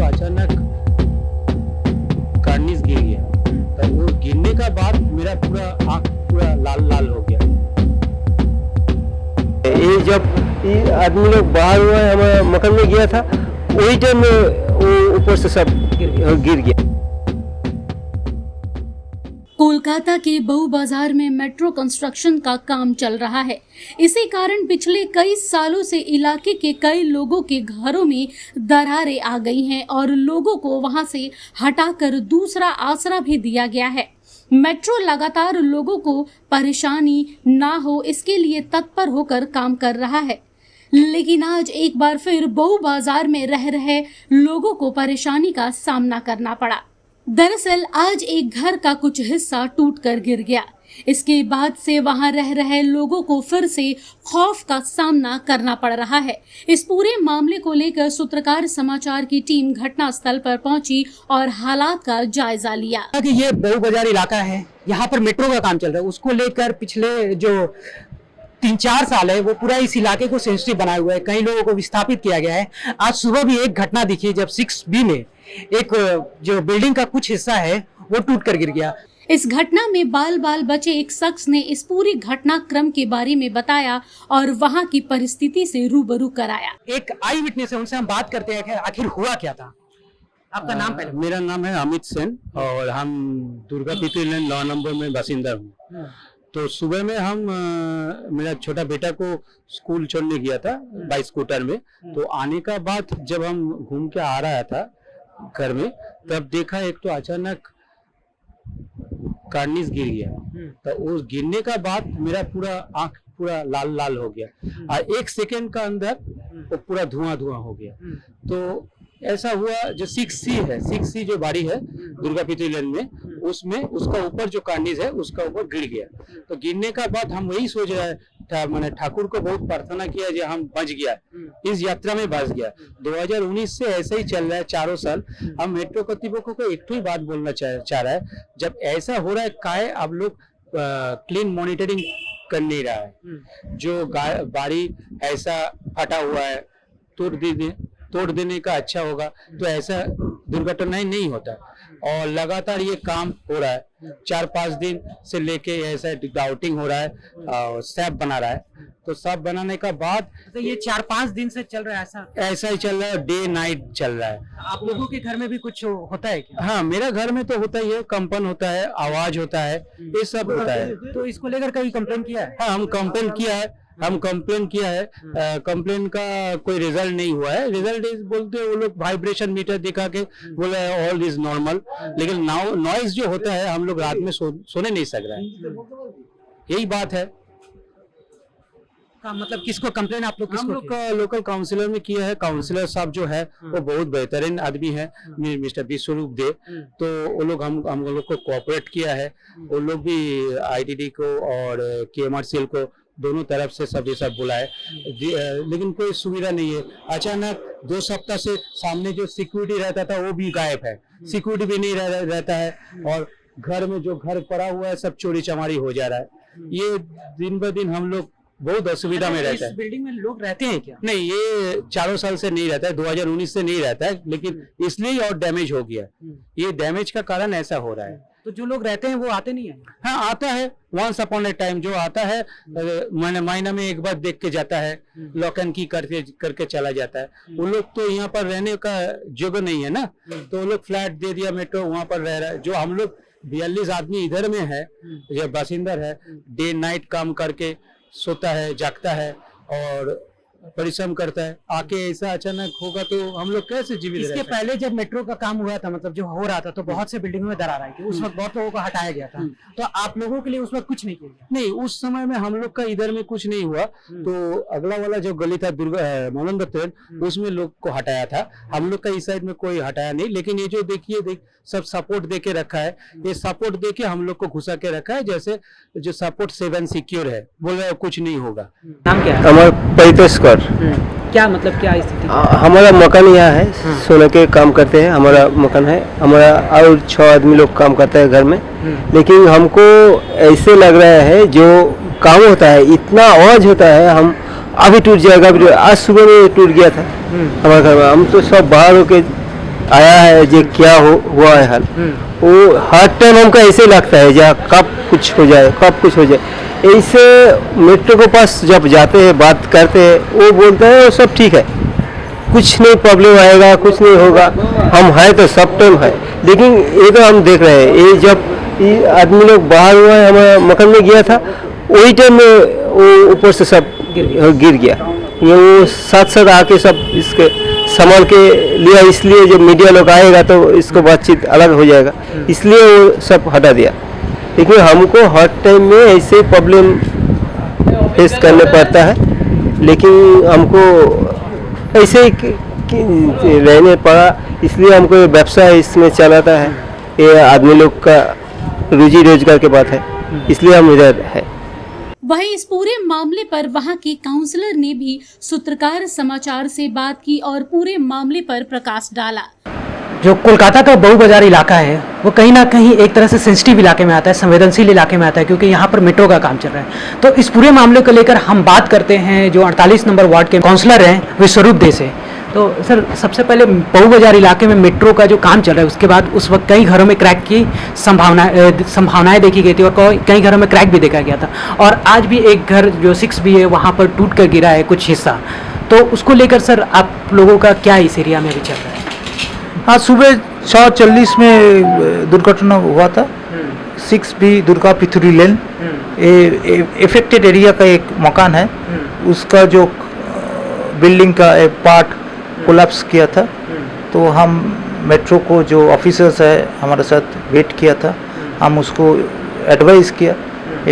अचानक कार्निस गिर गया। तो वो गिरने का बाद मेरा पूरा आँख पूरा लाल लाल हो गया। ये जब ये आदमी लोग बाहर हुआ हमारे मकान में गया था, वही टाइम में वो ऊपर से सब गिर गया। कोलकाता के बहू बाजार में मेट्रो कंस्ट्रक्शन का काम चल रहा है। इसी कारण पिछले कई सालों से इलाके के कई लोगों के घरों में दरारें आ गई हैं और लोगों को वहां से हटाकर दूसरा आसरा भी दिया गया है। मेट्रो लगातार लोगों को परेशानी ना हो इसके लिए तत्पर होकर काम कर रहा है, लेकिन आज एक बार फिर बहू बाजार में रह रहे लोगों को परेशानी का सामना करना पड़ा। दरअसल आज एक घर का कुछ हिस्सा टूटकर गिर गया। इसके बाद से वहां रह रहे लोगों को फिर से खौफ का सामना करना पड़ रहा है। इस पूरे मामले को लेकर सूत्रकार समाचार की टीम घटनास्थल पर पहुंची और हालात का जायजा लिया। कि ये बहू बाजार इलाका है, यहाँ पर मेट्रो का काम चल रहा है। उसको लेकर पिछले जो 3-4 साल है वो पूरा इस इलाके को सेंसिटिव बनाया हुआ है। कई लोगों को विस्थापित किया गया है। आज सुबह भी एक घटना दिखी जब 6B में एक जो बिल्डिंग का कुछ हिस्सा है वो टूट कर गिर गया। इस घटना में बाल बाल बचे एक शख्स ने इस पूरी घटनाक्रम के बारे में बताया और वहां की परिस्थिति से रूबरू कराया। एक आई विटनेस है, उनसे हम बात करते हैं कि आखिर हुआ क्या था। आपका नाम पहले? मेरा नाम है अमित सेन और हम दुर्गा पीपी लेन 9 नंबर में बासिंदा हूँ। तो सुबह में हम मेरा छोटा बेटा को स्कूल छोड़ने गया था बाइक स्कूटर में। तो आने का बाद जब हम घूम के आ रहा था घर में, तब देखा एक तो अचानक कार्निस गिर गया। तो वो गिरने का बाद मेरा पूरा आँख पूरा लाल लाल हो गया और 1 सेकेंड का अंदर वो पूरा धुआं धुआं हो गया। तो ऐसा हुआ जो 6C है, 6C जो बाड़ी है दुर्गा पीपी लेन में, उसमें उसका ऊपर जो कार्निस है उसका ऊपर गिर गया। तो गिरने का बाद हम वही सोच रहे था, मैंने ठाकुर को बहुत प्रार्थना किया जो हम बच गया, इस यात्रा में बच गया। 2019 से ऐसा ही चल रहा है 4 साल। हम मेट्रो कर्तृपक्ष को एक ही बात बोलना चाह रहा है, जब ऐसा हो रहा है काहे आप लोग क्लीन मॉनिटरिंग कर नहीं रहा है। जो बाड़ी ऐसा फटा हुआ है तोड़ देने का अच्छा होगा, तो ऐसा दुर्घटना ही नहीं होता। और लगातार ये काम हो रहा है 4-5 दिन से लेके ऐसा डाउटिंग हो रहा है और स्लैब बना रहा है। तो सब बनाने का बाद तो ये 4-5 दिन से चल रहा है ऐसा ही चल रहा है, डे नाइट चल रहा है। आप लोगों के घर में भी कुछ होता है क्या? हाँ, मेरा घर में तो होता ही है, कंपन होता है, आवाज होता है, ये सब होता है। तो इसको लेकर कहीं कंप्लेन किया है? हाँ, हम कंप्लेन किया है। कंप्लेन का कोई रिजल्ट नहीं हुआ है। रिजल्ट इज बोलते हैं वो लोग वाइब्रेशन मीटर दिखा के बोला है ऑल इज नॉर्मल, लेकिन नॉइज जो होता है हम लोग रात में सोने नहीं सक रहे हैं। यही बात है। मतलब किसको कंप्लेन आप लोग हम लोग लोकल काउंसिलर में किया है। काउंसिलर साहब जो है वो बहुत बेहतरीन आदमी है, मिस्टर विश्वरूप दे। तो वो लोग हम लोग को कोऑपरेट किया है। वो लोग भी ITD को और KMRCL को दोनों तरफ से सब ये सब बुलाए, लेकिन कोई सुविधा नहीं है। अचानक 2 सप्ताह से सामने जो सिक्योरिटी रहता था वो भी गायब है, सिक्योरिटी भी नहीं रहता है और घर में जो घर पड़ा हुआ है सब चोरी चमारी हो जा रहा है। ये दिन ब दिन हम लोग बहुत असुविधा में रहता है। इस बिल्डिंग में लोग रहते हैं क्या? नहीं, ये 4 साल से नहीं रहता है, 2019 से नहीं रहता है, लेकिन इसलिए और डैमेज हो गया। ये डैमेज का कारण ऐसा हो रहा है। तो जो लोग रहते हैं वो आते नहीं है? हाँ, आता है वंस अपॉन ए टाइम, जो आता है महीना में एक बार देख के जाता है, लॉक एंड की करके चला जाता है। वो लोग तो यहाँ पर रहने का जगह नहीं है ना, तो वो लोग फ्लैट दे दिया मेट्रो, वहाँ पर रह रहा है। जो हम लोग 42 आदमी इधर में है, जो बासिंदर है, डे नाइट काम करके सोता है, जागता है और परिश्रम करता है। आके ऐसा अचानक होगा तो हम लोग कैसे जीवित रह इसके सकते? पहले जब मेट्रो का काम हुआ था, मतलब जो हो रहा था, तो बहुत से बिल्डिंगों में दरार आई थी। उस वक्त बहुत लोगों को हटाया गया था। तो आप लोगों के लिए उस वक्त कुछ नहीं किया गया? नहीं, उस समय में हम लोग का इधर में कुछ नहीं हुआ। तो अगला वाला जो गली था मौलाना ट्रेन, उसमें लोग को हटाया था। हम लोग का इस साइड में कोई हटाया नहीं। लेकिन ये जो देखिए सब सपोर्ट दे के रखा है, ये सपोर्ट दे के हम लोग को घुसा के रखा है, जैसे जो सपोर्ट 7 सिक्योर है, बोल रहा है कुछ नहीं होगा। नाम क्या है? हमारा परितोषकर। क्या मतलब क्या स्थिति? हमारा मकान यहाँ है, सोने के काम करते हैं। हमारा मकान है, हमारा और 6 आदमी लोग काम करता है घर में। लेकिन हमको ऐसे लग रहा है जो काम होता है इतना आवाज होता है, हम अभी टूट जाएगा। आज सुबह में टूट गया था हमारे घर में। हम तो सब बाहर होके आया है जो क्या हुआ है हाल, वो हर टाइम हमको ऐसे लगता है जहाँ कब कुछ हो जाए, कब कुछ हो जाए। ऐसे मेट्रो के पास जब जाते हैं, बात करते हैं, वो बोलते हैं वो सब ठीक है, कुछ नहीं प्रॉब्लम आएगा, कुछ नहीं होगा, हम है तो सब टाइम है। लेकिन ये तो हम देख रहे हैं, ये जब ये आदमी लोग बाहर हुआ है, हमारा मकान में गया था, वही टाइम में वो ऊपर से सब गिर गया। ये वो साथ साथ आके सब इसके संभाल के लिया, इसलिए जब मीडिया लोग आएगा तो इसको बातचीत अलग हो जाएगा, इसलिए वो सब हटा दिया। लेकिन हमको हर टाइम में ऐसे प्रॉब्लम फेस करना पड़ता है, लेकिन हमको ऐसे ही रहने पड़ा, इसलिए हमको ये व्यवसाय इसमें चलाता है। ये आदमी लोग का रोजी रोजगार की बात है, इसलिए हम इधर है। वहीं इस पूरे मामले पर वहां के काउंसलर ने भी सूत्रकार समाचार से बात की और पूरे मामले पर प्रकाश डाला। जो कोलकाता का बहु बाजार इलाका है वो कहीं ना कहीं एक तरह से सेंसिटिव इलाके में आता है, संवेदनशील इलाके में आता है, क्योंकि यहाँ पर मेट्रो का काम चल रहा है। तो इस पूरे मामले को लेकर हम बात करते हैं जो 48 नंबर वार्ड के काउंसलर हैं विश्वरूप दे से। तो सर, सबसे पहले बहु बाजार इलाके में मेट्रो का जो काम चल रहा है, उसके बाद उस वक्त कई घरों में क्रैक की संभावनाएं देखी गई थी और कई घरों में क्रैक भी देखा गया था, और आज भी एक घर जो 6 भी है वहाँ पर टूट कर गिरा है कुछ हिस्सा। तो उसको लेकर सर आप लोगों का क्या इस एरिया में अभी चल रहा है? हाँ, सुबह 6:40 में दुर्घटना हुआ था। 6B दुर्गा पिथुरी लेन, इफेक्टेड एरिया का एक मकान है, उसका जो बिल्डिंग का एक पार्ट कोलैप्स किया था। तो हम मेट्रो को जो ऑफिसर्स है हमारे साथ वेट किया था, हम उसको एडवाइस किया।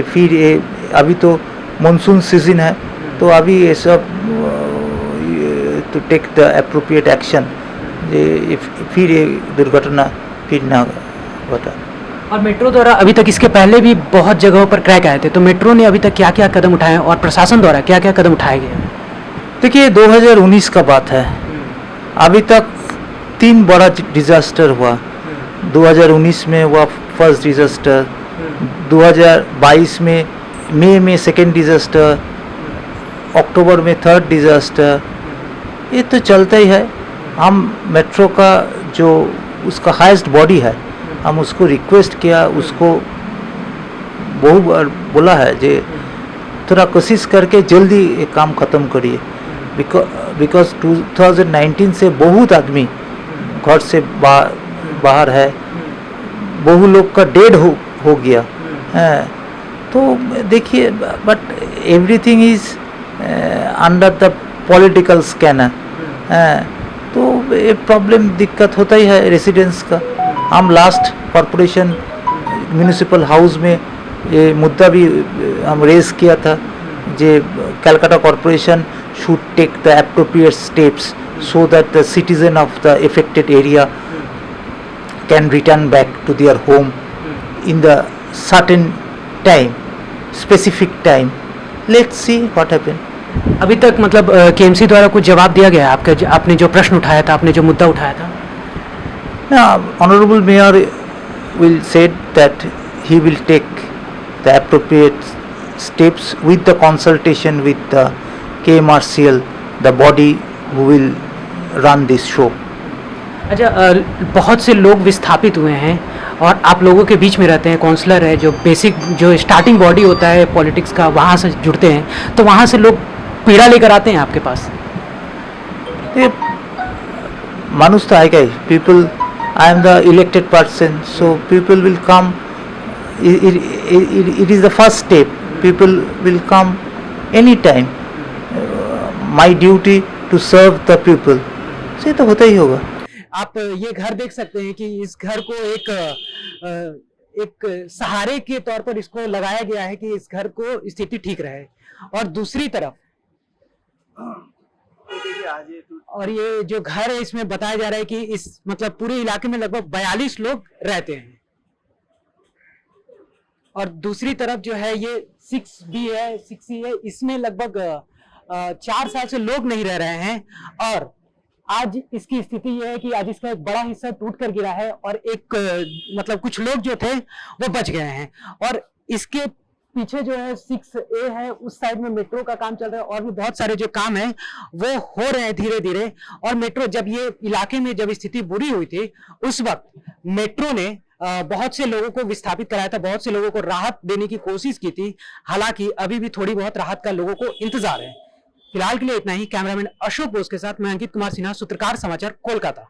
फिर अभी तो मानसून सीजन है, तो अभी ये सब to take the appropriate action, फिर ये दुर्घटना फिर ना घटा। और मेट्रो द्वारा अभी तक इसके पहले भी बहुत जगहों पर क्रैक आए थे, तो मेट्रो ने अभी तक क्या क्या कदम उठाए और प्रशासन द्वारा क्या क्या कदम उठाए गए? देखिए, 2019 का बात है, अभी तक 3 बड़ा डिजास्टर हुआ। 2019 में हुआ फर्स्ट डिजास्टर, 2022 में मई में सेकेंड डिजास्टर, अक्टूबर में थर्ड डिजास्टर। ये तो चलता ही है। हम मेट्रो का जो उसका हाईएस्ट बॉडी है, हम उसको रिक्वेस्ट किया, उसको बहुत बार बोला है जे थोड़ा कोशिश करके जल्दी ये काम ख़त्म करिए। बिकॉज 2019 से बहुत आदमी घर से बाहर है, बहु लोग का डेड हो गया है। तो देखिए, but everything is under the political scanner है, तो ये प्रॉब्लम दिक्कत होता ही है रेसिडेंट्स का। हम लास्ट कॉरपोरेशन म्यूनिसिपल हाउस में ये मुद्दा भी हम रेज किया था, जे Calcutta corporation should take the appropriate steps so that the citizen of the affected area can return back to their home in the certain time, specific time. Let's see what happens. अभी तक मतलब KMC द्वारा कुछ जवाब दिया गया आपके, आपने जो प्रश्न उठाया था, आपने जो मुद्दा उठाया था? Honorable Mayor will said that he will take the appropriate steps with the consultation with the KMRCL, the body who will run this show. अच्छा, बहुत से लोग विस्थापित हुए हैं और आप लोगों के बीच में रहते हैं, काउंसलर है जो बेसिक जो स्टार्टिंग बॉडी होता है पॉलिटिक्स का, वहाँ से जुड़ते हैं, तो वहाँ से लोग पीड़ा लेकर आते हैं आपके पास? ये मानुष तो आएगा ही। People, I am the elected person, so people will come. It is the first step. People will come any time. My duty to serve the people, से तो होता ही होगा। आप ये घर देख सकते हैं कि इस घर को एक सहारे के तौर पर इसको लगाया गया है कि इस घर को स्थिति ठीक रहे, और दूसरी तरफ और ये जो घर है इसमें बताया जा रहा है कि इस मतलब पूरे इलाके में लगभग 42 लोग रहते हैं, और दूसरी तरफ जो है ये 6B है, 6C है, इसमें लगभग 4 साल से लोग नहीं रह रहे हैं। और आज इसकी स्थिति यह है कि आज इसका एक बड़ा हिस्सा टूट कर गिरा है और एक मतलब कुछ लोग जो थे वो बच गए हैं, और इसके पीछे जो है 6A है, उस साइड में मेट्रो का काम चल रहा है और भी बहुत सारे जो काम है वो हो रहे हैं धीरे धीरे। और मेट्रो जब ये इलाके में जब स्थिति बुरी हुई थी उस वक्त मेट्रो ने बहुत से लोगों को विस्थापित कराया था, बहुत से लोगों को राहत देने की कोशिश की थी। हालांकि अभी भी थोड़ी बहुत राहत का लोगों को इंतजार है। फिलहाल के लिए इतना ही। कैमरामैन अशोक बोस के साथ मैं अंकित कुमार सिन्हा, सूत्रकार समाचार, कोलकाता।